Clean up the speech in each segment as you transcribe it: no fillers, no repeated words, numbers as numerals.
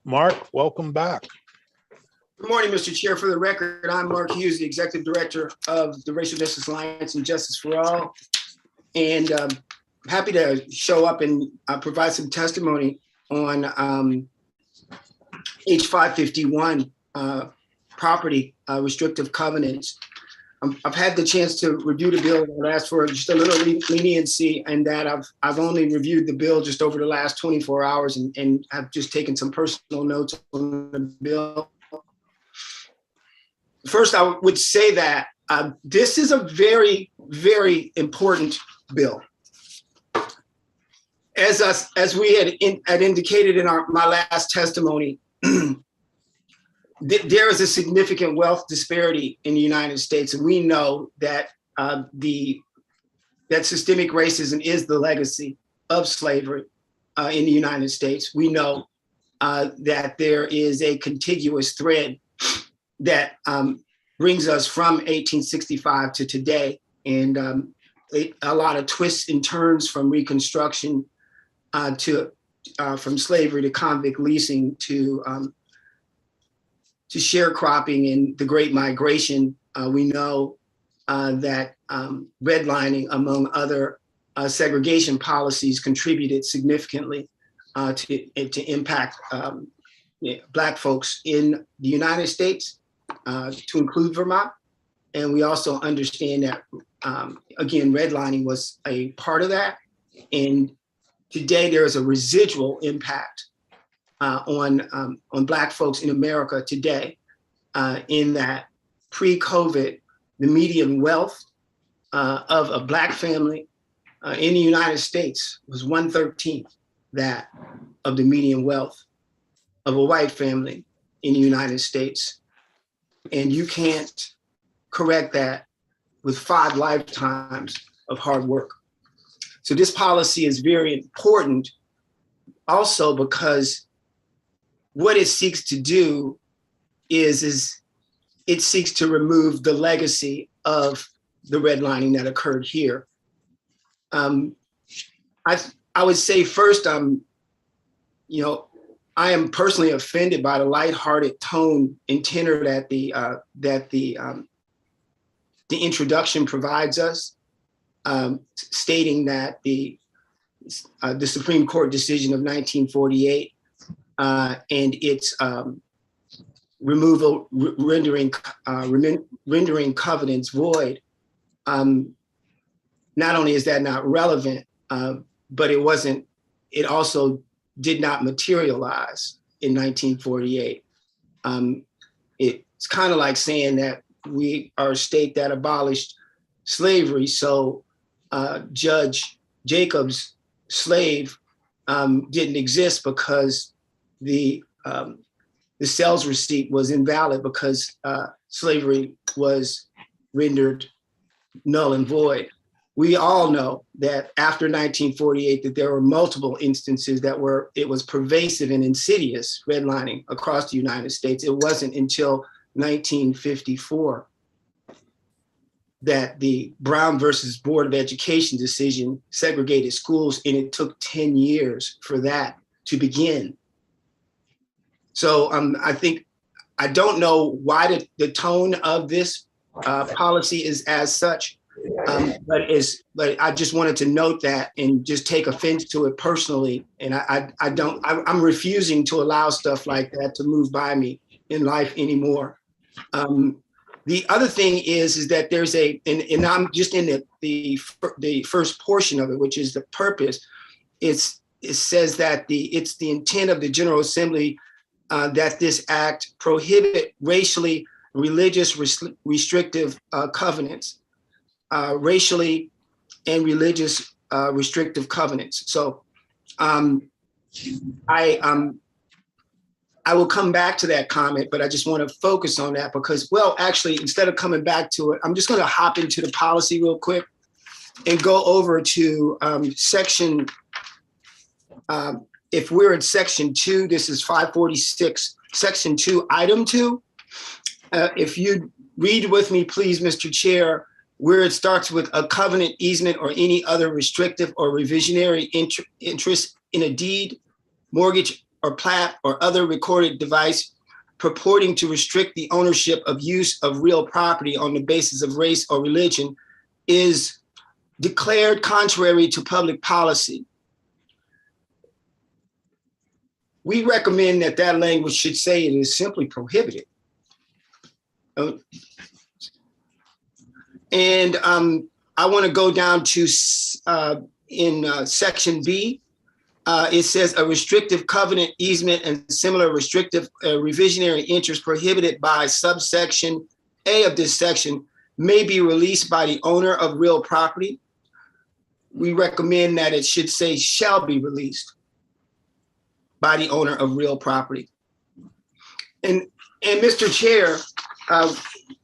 Mark, welcome back. Good morning, Mr. Chair. For the record, I'm Mark Hughes, the Executive Director of the Racial Justice Alliance and Justice for All. And happy to show up and provide some testimony on H551 property restrictive covenants. I've had the chance to review the bill and asked for just a little leniency, and that I've only reviewed the bill just over the last 24 hours and I've just taken some personal notes on the bill. First, I would say that this is a very, very important bill. As we had indicated in my last testimony, there is a significant wealth disparity in the United States, and we know that that systemic racism is the legacy of slavery in the United States. We know that there is a contiguous thread that brings us from 1865 to today, and a lot of twists and turns from Reconstruction from slavery to convict leasing to sharecropping and the Great Migration. We know that redlining, among other segregation policies, contributed significantly to impact Black folks in the United States, to include Vermont. And we also understand that, again, redlining was a part of that. And today there is a residual impact on Black folks in America today, in that pre-COVID, the median wealth of a Black family in the United States was 1/13 that of the median wealth of a white family in the United States. And you can't correct that with 5 lifetimes of hard work. So this policy is very important also because what it seeks to do is it seeks to remove the legacy of the redlining that occurred here. I would say first, I am personally offended by the lighthearted tone and tenor that the introduction provides us, stating that the Supreme Court decision of 1948 and its removal, rendering covenants void. Not only is that not relevant, but it also did not materialize in 1948. It's kind of like saying that we are a state that abolished slavery, so Judge Jacob's slave didn't exist because the sales receipt was invalid because slavery was rendered null and void. We all know that after 1948, that there were multiple instances it was pervasive and insidious redlining across the United States. It wasn't until 1954 that the Brown versus Board of Education decision segregated schools, and it took 10 years for that to begin. So I don't know why the tone of this policy is as such, but I just wanted to note that and just take offense to it personally. And I'm refusing to allow stuff like that to move by me in life anymore. The other thing is that there's and I'm just in the first portion of it, which is the purpose. It says that it's the intent of the General Assembly that this act prohibit racially religious restrictive covenants, racially and religious restrictive covenants. So I will come back to that comment, but I just want to focus on that because, well, actually, instead of coming back to it, I'm just going to hop into the policy real quick and go over to section, if we're in section 2, this is 546, section 2, item 2. If you read with me, please, Mr. Chair, where it starts with a covenant, easement, or any other restrictive or revisionary interest in a deed, mortgage, or plat or other recorded device purporting to restrict the ownership of use of real property on the basis of race or religion is declared contrary to public policy. We recommend that that language should say it is simply prohibited. And I want to go down to in section B. It says a restrictive covenant, easement, and similar restrictive revisionary interest prohibited by subsection A of this section may be released by the owner of real property. We recommend that it should say shall be released by the owner of real property. And Mr. Chair,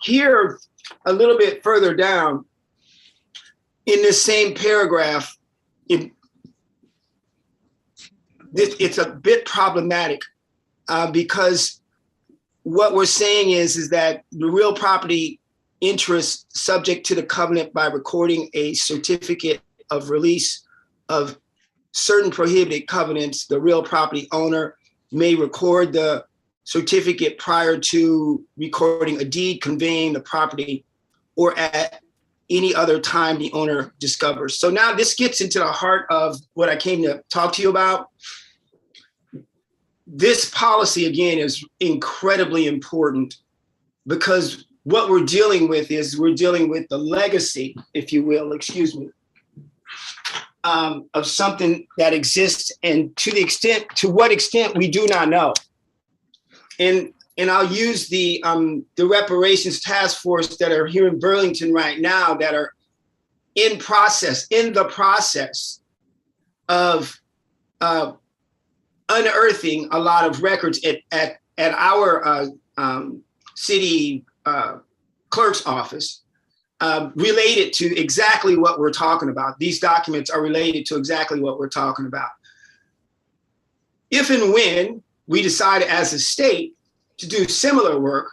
here a little bit further down in this same paragraph, it's a bit problematic because what we're saying is that the real property interest subject to the covenant by recording a certificate of release of certain prohibited covenants, the real property owner may record the certificate prior to recording a deed conveying the property or at any other time the owner discovers. So now this gets into the heart of what I came to talk to you about. This policy, again, is incredibly important because what we're dealing with is we're dealing with the legacy, if you will, excuse me, of something that exists, and to what extent we do not know. And I'll use the reparations task force that are here in Burlington right now that are in the process of unearthing a lot of records at our city clerk's office. Related to exactly what we're talking about. These documents are related to exactly what we're talking about. If and when we decide as a state to do similar work,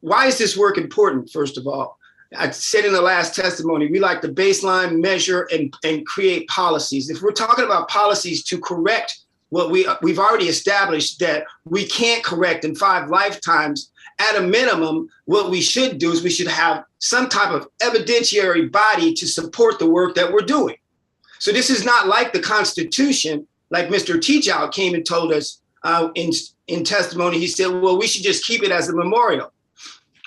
why is this work important, first of all? I said in the last testimony, we like to baseline, measure, and create policies. If we're talking about policies to correct what we've already established that we can't correct in 5 lifetimes, at a minimum, what we should do is we should have some type of evidentiary body to support the work that we're doing. So this is not like the Constitution, like Mr. Teachout came and told us in testimony. He said, well, we should just keep it as a memorial.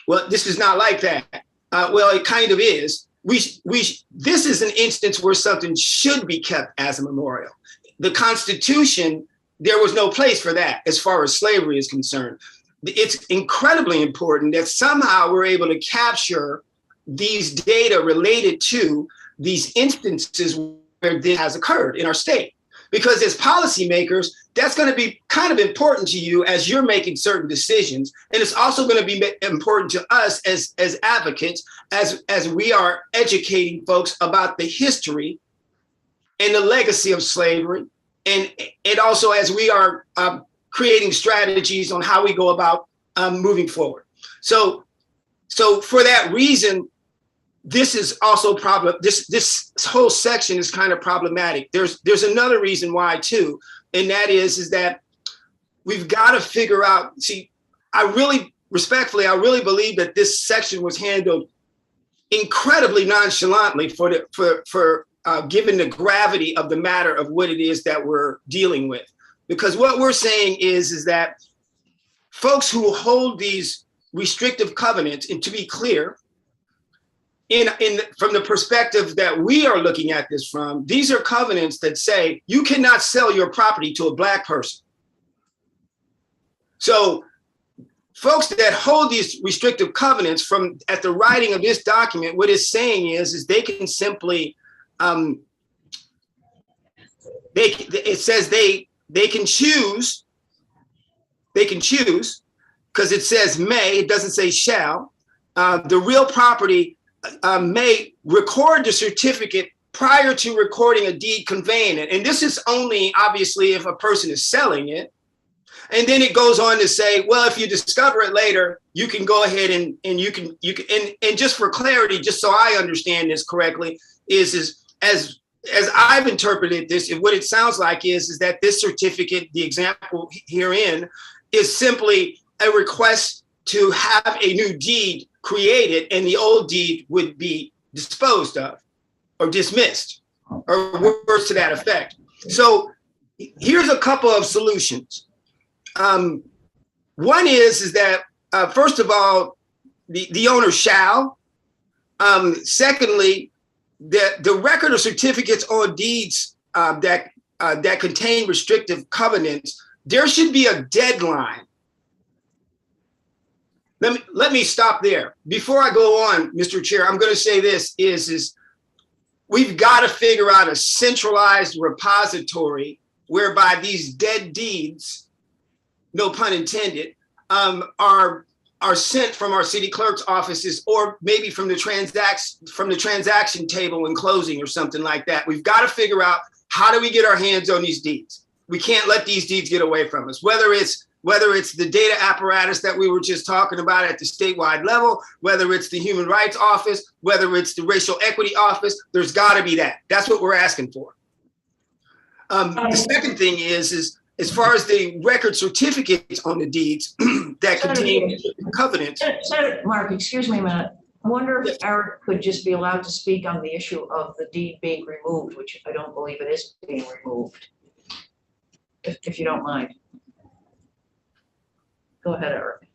Well, this is not like that. Well, it kind of is. This is an instance where something should be kept as a memorial. The Constitution, there was no place for that as far as slavery is concerned. It's incredibly important that somehow we're able to capture these data related to these instances where this has occurred in our state. Because as policymakers, that's going to be kind of important to you as you're making certain decisions. And it's also going to be important to us as advocates, as we are educating folks about the history and the legacy of slavery. And also as we are creating strategies on how we go about moving forward. So for that reason, this is also this whole section is kind of problematic. There's another reason why too, and that is that we've got to figure out. See, I really believe that this section was handled incredibly nonchalantly for given the gravity of the matter of what it is that we're dealing with. Because what we're saying is that folks who hold these restrictive covenants, and to be clear, from the perspective that we are looking at this from, these are covenants that say you cannot sell your property to a Black person. So folks that hold these restrictive covenants at the writing of this document, what it's saying is they can simply, it says they can choose, because it says may, it doesn't say shall. The real property may record the certificate prior to recording a deed conveying it. And this is only obviously if a person is selling it. And then it goes on to say, well, if you discover it later, you can go ahead and you can, and just for clarity, just so I understand this correctly, is as as I've interpreted this, what it sounds like is that this certificate, the example herein, is simply a request to have a new deed created, and the old deed would be disposed of or dismissed, or words to that effect. So here's a couple of solutions. One is that first of all, the owner shall. Secondly, the record of certificates on deeds that contain restrictive covenants, there should be a deadline. Let me stop there. Before I go on, Mr. Chair, I'm going to say this is we've got to figure out a centralized repository whereby these dead deeds, no pun intended, are sent from our city clerk's offices, or maybe from the transaction table in closing or something like that. We've got to figure out, how do we get our hands on these deeds? We can't let these deeds get away from us, whether it's the data apparatus that we were just talking about at the statewide level, whether it's the Human Rights Office, whether it's the Racial Equity Office. There's got to be that. That's what we're asking for. The second thing is as far as the record certificates on the deeds that contain covenants. Senator Mark, excuse me a minute. I wonder if Eric could just be allowed to speak on the issue of the deed being removed, which I don't believe it is being removed, if you don't mind. Go ahead, Eric.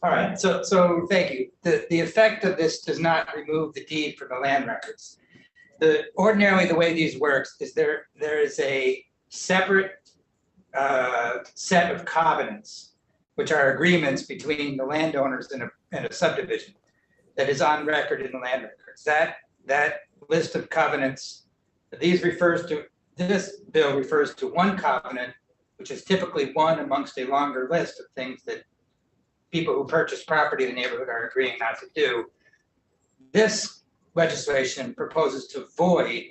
All right, so thank you. The effect of this does not remove the deed from the land records. Ordinarily, the way these works is there is a separate set of covenants, which are agreements between the landowners in a subdivision that is on record in the land records. That list of covenants, this bill refers to one covenant, which is typically one amongst a longer list of things that people who purchase property in the neighborhood are agreeing not to do. This legislation proposes to void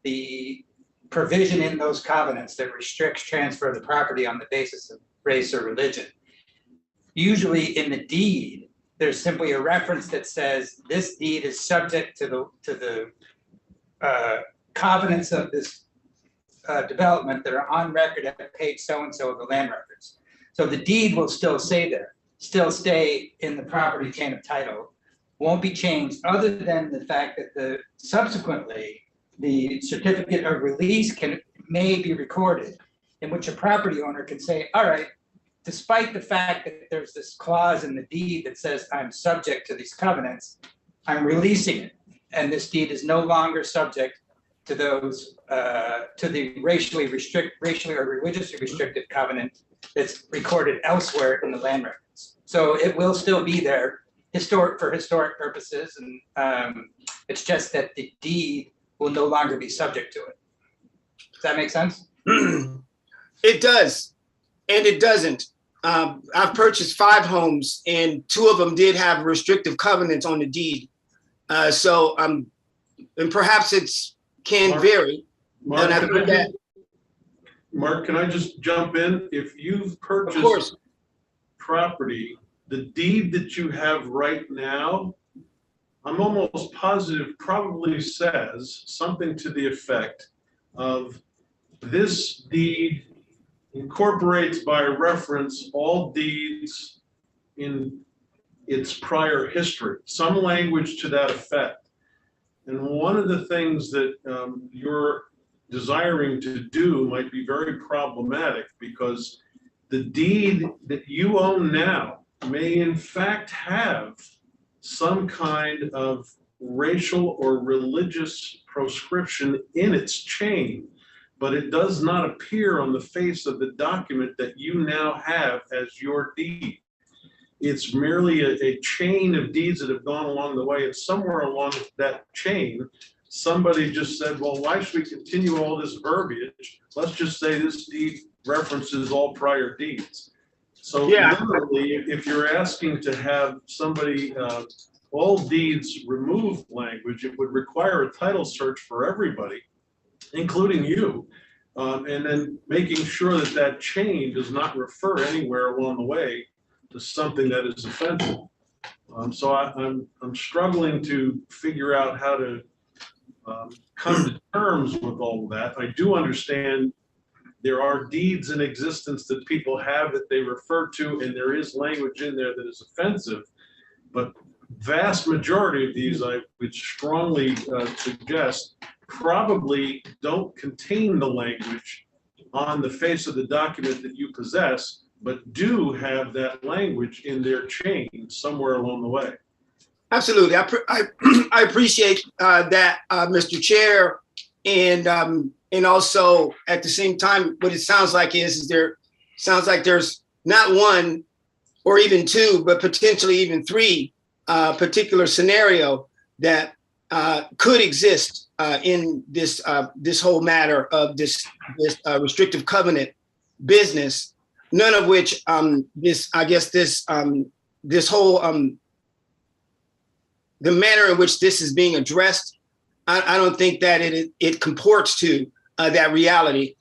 the provision in those covenants that restricts transfer of the property on the basis of race or religion. Usually in the deed, there's simply a reference that says this deed is subject to the covenants of this development that are on record at page so-and-so of the land records. So the deed will still say there, still stay in the property chain of title, won't be changed, other than the fact that subsequently the certificate of release may be recorded, in which a property owner can say, all right, despite the fact that there's this clause in the deed that says I'm subject to these covenants, I'm releasing it, and this deed is no longer subject to those to the racially or religiously restricted covenant that's recorded elsewhere in the land records. So it will still be there for historic purposes, and it's just that the deed will no longer be subject to it. Does that make sense? It does, and it doesn't. I've purchased 5 homes, and 2 of them did have restrictive covenants on the deed. And perhaps can vary. Mark, can I just jump in? If you've purchased property, the deed that you have right now, I'm almost positive probably says something to the effect of this deed incorporates by reference all deeds in its prior history, some language to that effect. And one of the things that you're desiring to do might be very problematic, because the deed that you own now may in fact have some kind of racial or religious proscription in its chain, but it does not appear on the face of the document that you now have as your deed. It's merely a chain of deeds that have gone along the way, and somewhere along that chain, somebody just said, well, why should we continue all this verbiage? Let's just say this deed references all prior deeds. So literally, if you're asking to have somebody, all deeds removed language, it would require a title search for everybody, including you, and then making sure that that chain does not refer anywhere along the way to something that is offensive. So I'm struggling to figure out how to come to terms with all of that. I do understand there are deeds in existence that people have that they refer to, and there is language in there that is offensive. But vast majority of these, I would strongly suggest, probably don't contain the language on the face of the document that you possess, but do have that language in their chain somewhere along the way. Absolutely. I appreciate that, Mr. Chair. And also at the same time, what it sounds like is there's not one or even two, but potentially even three particular scenario that could exist in this whole matter of this restrictive covenant business. None of which this whole the manner in which this is being addressed, I don't think that it comports to that reality.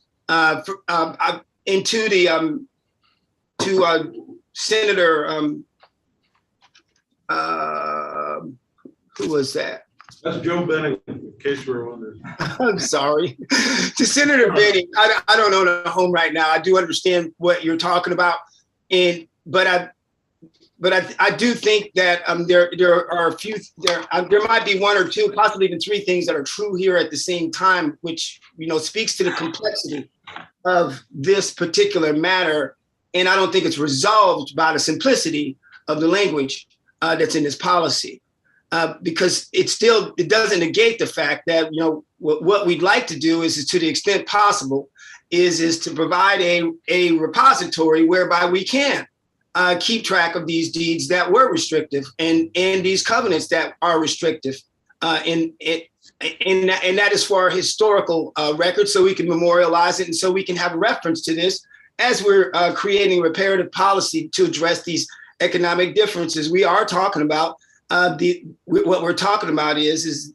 Senator, who was that? That's Joe Benning, in case you were wondering. I'm sorry. To Senator Benning, I don't own a home right now. I do understand what you're talking about, but I do think that there are a few, there might be one or two, possibly even three things that are true here at the same time, which, speaks to the complexity of this particular matter. And I don't think it's resolved by the simplicity of the language that's in this policy, because it doesn't negate the fact that, what we'd like to do is to the extent possible is to provide a repository whereby we can keep track of these deeds that were restrictive and these covenants that are restrictive, and that is for our historical record, so we can memorialize it and so we can have reference to this as we're creating reparative policy to address these economic differences. We are talking about what we're talking about is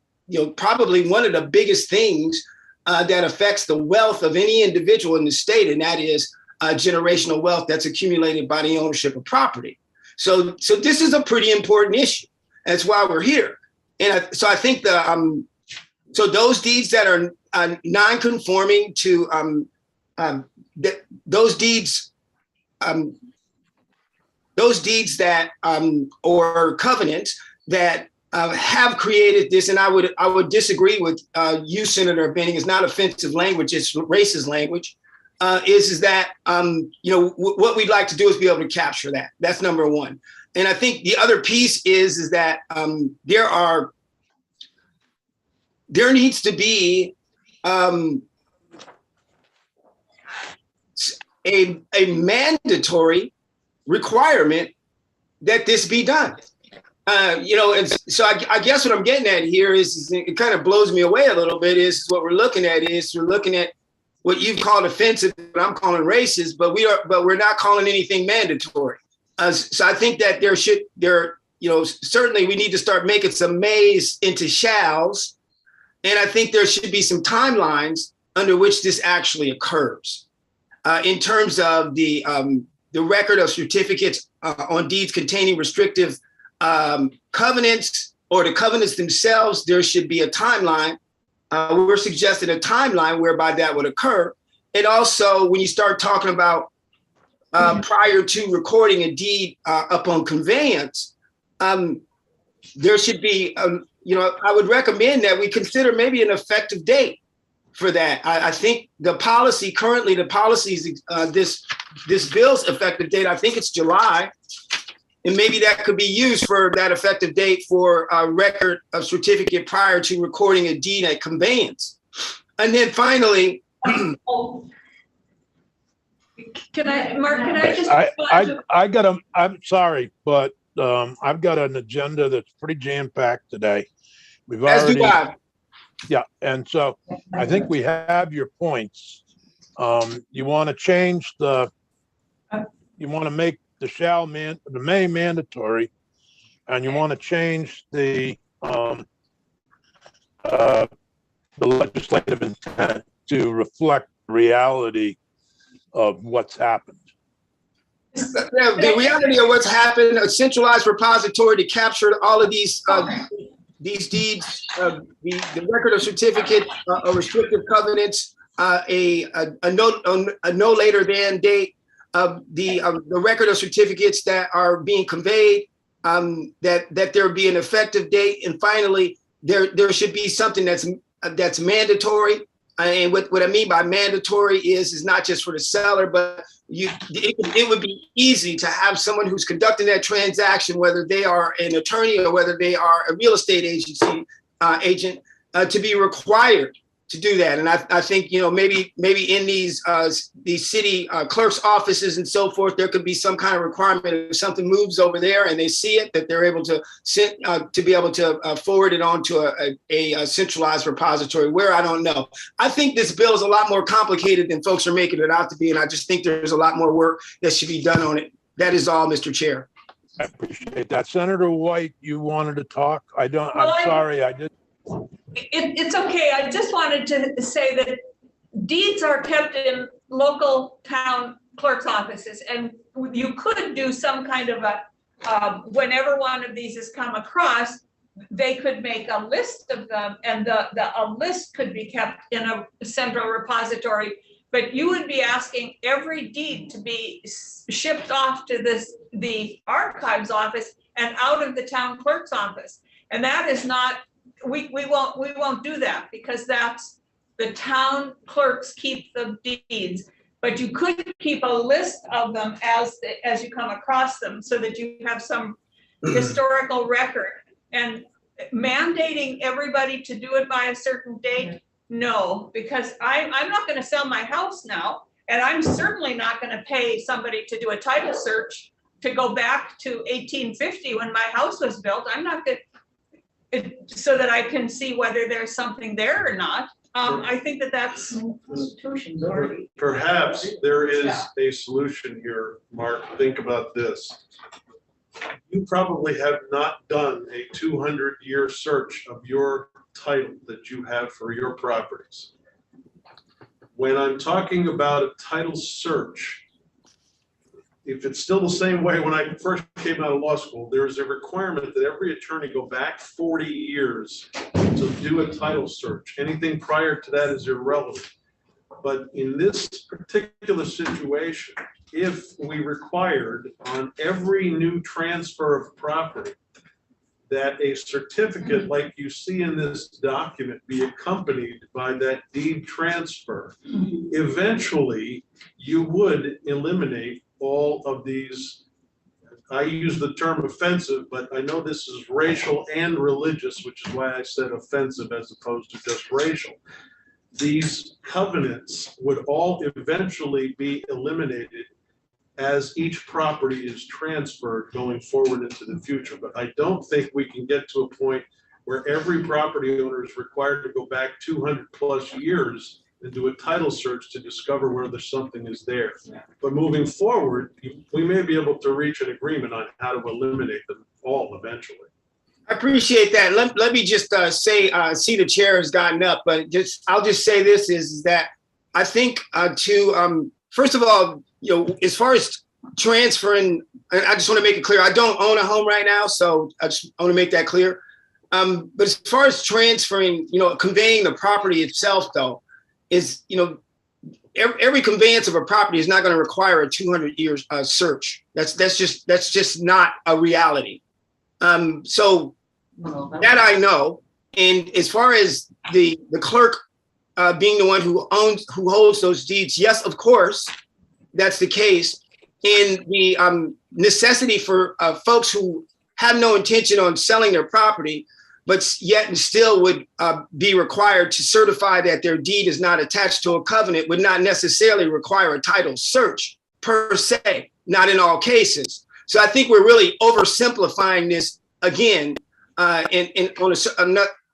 probably one of the biggest things that affects the wealth of any individual in the state, and that is generational wealth that's accumulated by the ownership of property. So this is a pretty important issue. That's why we're here. And so I think so those deeds that are non-conforming to those deeds that or covenants that have created this, and I would disagree with you, Senator Benning. It's not offensive language; it's racist language. Is that what we'd like to do is be able to capture that. That's number one. And I think the other piece is that there needs to be a mandatory requirement that this be done. And so I guess what I'm getting at here is it kind of blows me away a little bit. Is what we're looking at what you've called offensive, and I'm calling racist, but we're not calling anything mandatory. So I think that certainly we need to start making some mays into shalls, and I think there should be some timelines under which this actually occurs. In terms of the record of certificates on deeds containing restrictive covenants or the covenants themselves, there should be a timeline. We're suggesting a timeline whereby that would occur. And also, when you start talking about prior to recording a deed upon conveyance, there should be, I would recommend that we consider maybe an effective date for that. I think the policy is this bill's effective date, I think it's July. And maybe that could be used for that effective date for a record of certificate prior to recording a deed at conveyance. And then finally, Can I just? I'm sorry, but I've got an agenda that's pretty jam-packed today. as do I. Yeah, and so I think we have your points. You want to change you want to make the may mandatory, and you want to change the legislative intent to reflect reality of what's happened. The reality of what's happened, a centralized repository to capture all of these these deeds, the record of certificate, restrictive covenants, a no later than date, the record of certificates that are being conveyed, that there be an effective date, and finally, there should be something that's mandatory. And what I mean by mandatory is not just for the seller, but it would be easy to have someone who's conducting that transaction, whether they are an attorney or whether they are a real estate agency agent, to be required to do that. And I think, maybe in these city clerk's offices and so forth, there could be some kind of requirement if something moves over there and they see it, that they're able to send, to be able to forward it on to a centralized repository where, I don't know. I think this bill is a lot more complicated than folks are making it out to be. And I just think there's a lot more work that should be done on it. That is all, Mr. Chair. I appreciate that. Senator White, you wanted to talk? I'm Well, sorry, I did. It's okay. I just wanted to say that deeds are kept in local town clerk's offices, and you could do some kind of whenever one of these has come across, they could make a list of them, and a list could be kept in a central repository. But you would be asking every deed to be shipped off to the archives office and out of the town clerk's office, and that is not. We won't do that, because that's the town clerks keep the deeds, but you could keep a list of them as you come across them, so that you have some historical record. And mandating everybody to do it by a certain date, no, because I'm not going to sell my house now, and I'm certainly not going to pay somebody to do a title search to go back to 1850 when my house was built. I'm not going to. So that I can see whether there's something there or not. I think that's Constitution's already. Perhaps there is a solution here, Mark. Think about this. You probably have not done a 200-year search of your title that you have for your properties. When I'm talking about a title search, if it's still the same way when I first came out of law school, there's a requirement that every attorney go back 40 years to do a title search. Anything prior to that is irrelevant. But in this particular situation, if we required on every new transfer of property that a certificate like you see in this document be accompanied by that deed transfer, eventually you would eliminate all of these, I use the term offensive, but I know this is racial and religious, which is why I said offensive as opposed to just racial. These covenants would all eventually be eliminated as each property is transferred going forward into the future. But I don't think we can get to a point where every property owner is required to go back 200 plus years and do a title search to discover whether something is there. But moving forward, we may be able to reach an agreement on how to eliminate them all eventually. I appreciate that. Let me just say, see the chair has gotten up, but I'll just say this is that I think first of all, as far as transferring, I just want to make it clear, I don't own a home right now, so I just want to make that clear. But as far as transferring, conveying the property itself, though, is, every conveyance of a property is not going to require a 200-year search. That's just not a reality. So that I know. And as far as the clerk being the one who holds those deeds, yes, of course, that's the case. And the necessity for folks who have no intention on selling their property, but yet and still would be required to certify that their deed is not attached to a covenant would not necessarily require a title search per se, not in all cases. So I think we're really oversimplifying this again, and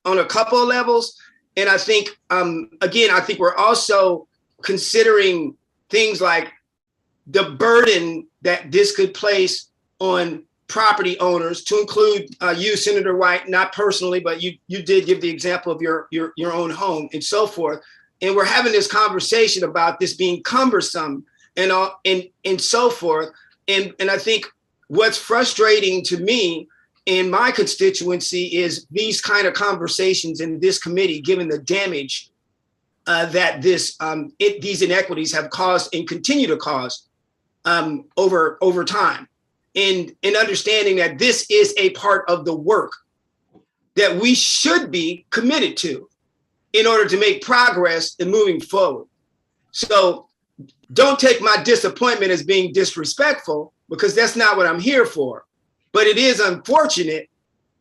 on a couple of levels. And I think, again, I think we're also considering things like the burden that this could place on property owners, to include you, Senator White, not personally, but you did give the example of your own home and so forth. And we're having this conversation about this being cumbersome and so forth. And I think what's frustrating to me in my constituency is these kind of conversations in this committee, given the damage that these inequities have caused and continue to cause over time. In understanding that this is a part of the work that we should be committed to in order to make progress in moving forward. So don't take my disappointment as being disrespectful, because that's not what I'm here for. But it is unfortunate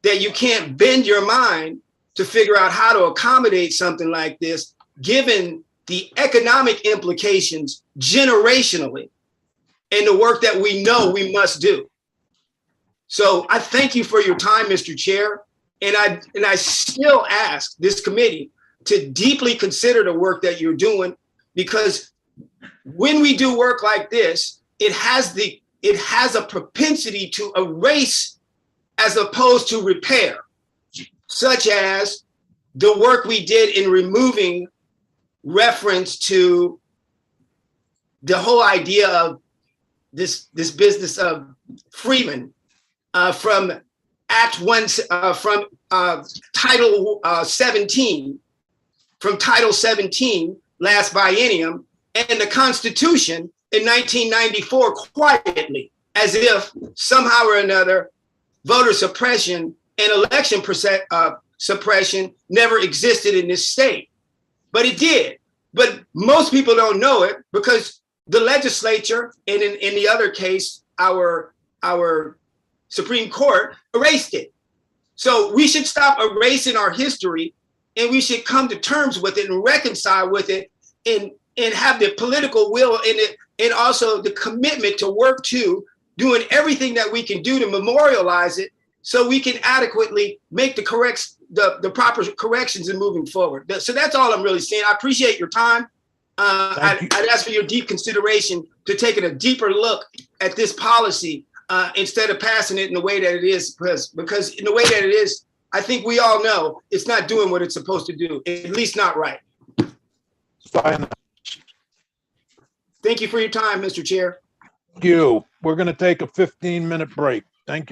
that you can't bend your mind to figure out how to accommodate something like this, given the economic implications generationally and the work that we know we must do. So I thank you for your time, Mr. Chair. And I still ask this committee to deeply consider the work that you're doing, because when we do work like this, it has a propensity to erase as opposed to repair, such as the work we did in removing reference to the whole idea of this business of Freeman from Act 1, from Title 17, from Title 17 last biennium, and the Constitution in 1994 quietly, as if somehow or another voter suppression and election suppression never existed in this state. But it did. But most people don't know it because the legislature, and in the other case, our Supreme Court erased it. So we should stop erasing our history, and we should come to terms with it and reconcile with it, and have the political will in it, and also the commitment to work to doing everything that we can do to memorialize it, so we can adequately make the proper corrections in moving forward. So that's all I'm really saying. I appreciate your time. I'd ask for your deep consideration to taking a deeper look at this policy instead of passing it in the way that it is, because in the way that it is, I think we all know it's not doing what it's supposed to do, at least not right. Fine. Thank you for your time, Mr. Chair. Thank you. We're going to take a 15-minute break. Thank you.